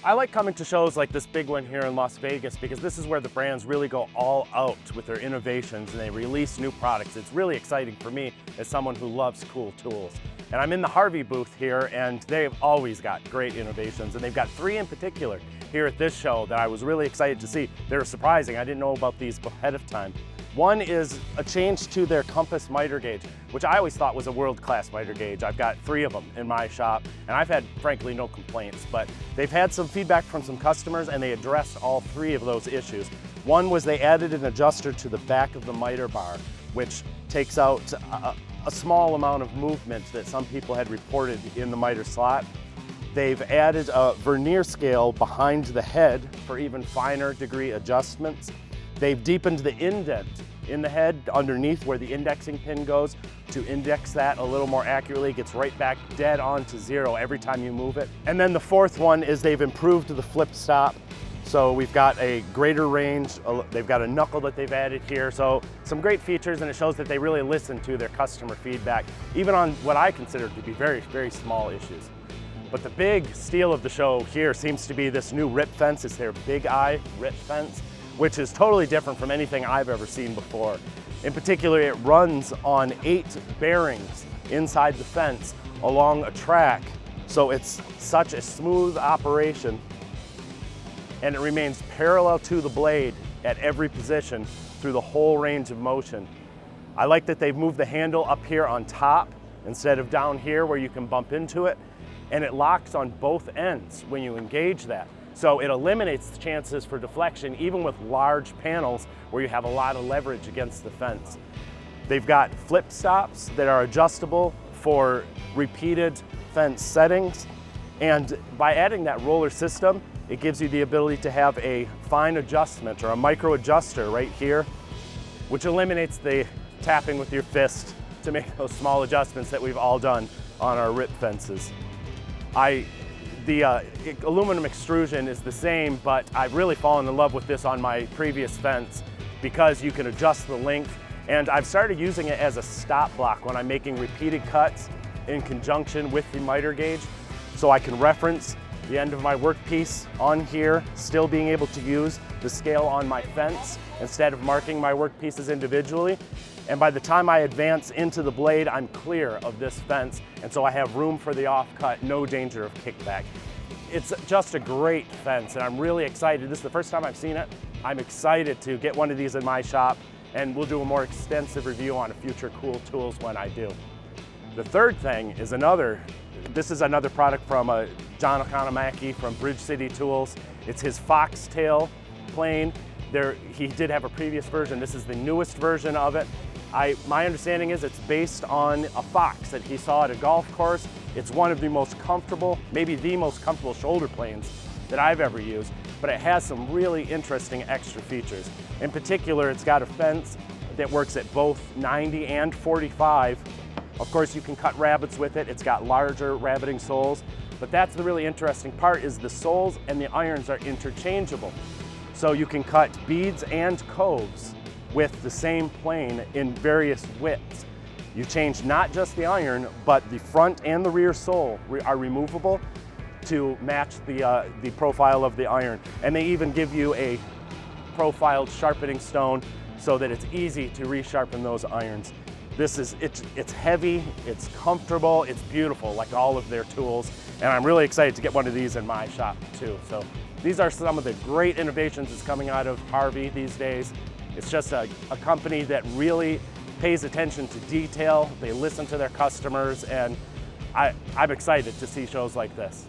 I like coming to shows like this big one here in Las Vegas because this is where the brands really go all out with their innovations and they release new products. It's really exciting for me as someone who loves cool tools. And I'm in the Harvey booth here and they've always got great innovations, and they've got 3 in particular here at this show that I was really excited to see. They were surprising. I didn't know about these ahead of time. One is a change to their compass miter gauge, which I always thought was a world-class miter gauge. I've got 3 of them in my shop, and I've had, frankly, no complaints, but they've had some feedback from some customers, and they addressed all 3 of those issues. One was they added an adjuster to the back of the miter bar, which takes out a small amount of movement that some people had reported in the miter slot. They've added a vernier scale behind the head for even finer degree adjustments. They've deepened the indent in the head underneath where the indexing pin goes to index that a little more accurately. It gets right back dead on to 0 every time you move it. And then the 4th one is they've improved the flip stop. So we've got a greater range. They've got a knuckle that they've added here. So some great features, and it shows that they really listen to their customer feedback, even on what I consider to be very, very small issues. But the big steal of the show here seems to be this new rip fence. It's their Big Eye rip fence, which is totally different from anything I've ever seen before. In particular, it runs on 8 bearings inside the fence along a track. So it's such a smooth operation, and it remains parallel to the blade at every position through the whole range of motion. I like that they've moved the handle up here on top instead of down here where you can bump into it, and it locks on both ends when you engage that. So it eliminates the chances for deflection even with large panels where you have a lot of leverage against the fence. They've got flip stops that are adjustable for repeated fence settings, and by adding that roller system, it gives you the ability to have a fine adjustment or a micro adjuster right here, which eliminates the tapping with your fist to make those small adjustments that we've all done on our rip fences. The aluminum extrusion is the same, but I've really fallen in love with this on my previous fence because you can adjust the length, and I've started using it as a stop block when I'm making repeated cuts in conjunction with the miter gauge, so I can reference the end of my workpiece on here, still being able to use the scale on my fence instead of marking my workpieces individually. And by the time I advance into the blade, I'm clear of this fence, and so I have room for the offcut, no danger of kickback. It's just a great fence, and I'm really excited. This is the first time I've seen it. I'm excited to get one of these in my shop, and we'll do a more extensive review on future cool tools when I do. The third thing is this is another product from John Okonomaki from Bridge City Tools. It's his foxtail plane. He did have a previous version. This is the newest version of it. My understanding is it's based on a fox that he saw at a golf course. It's one of the most comfortable, maybe the most comfortable shoulder planes that I've ever used, but it has some really interesting extra features. In particular, it's got a fence that works at both 90 and 45. Of course, you can cut rabbits with it. It's got larger rabbiting soles, but that's the really interesting part is the soles and the irons are interchangeable. So you can cut beads and coves with the same plane in various widths. You change not just the iron, but the front and the rear sole are removable to match the profile of the iron. And they even give you a profiled sharpening stone so that it's easy to resharpen those irons. It's heavy, it's comfortable, it's beautiful, like all of their tools. And I'm really excited to get one of these in my shop too. So these are some of the great innovations that's coming out of Harvey these days. It's just a company that really pays attention to detail. They listen to their customers, and I'm excited to see shows like this.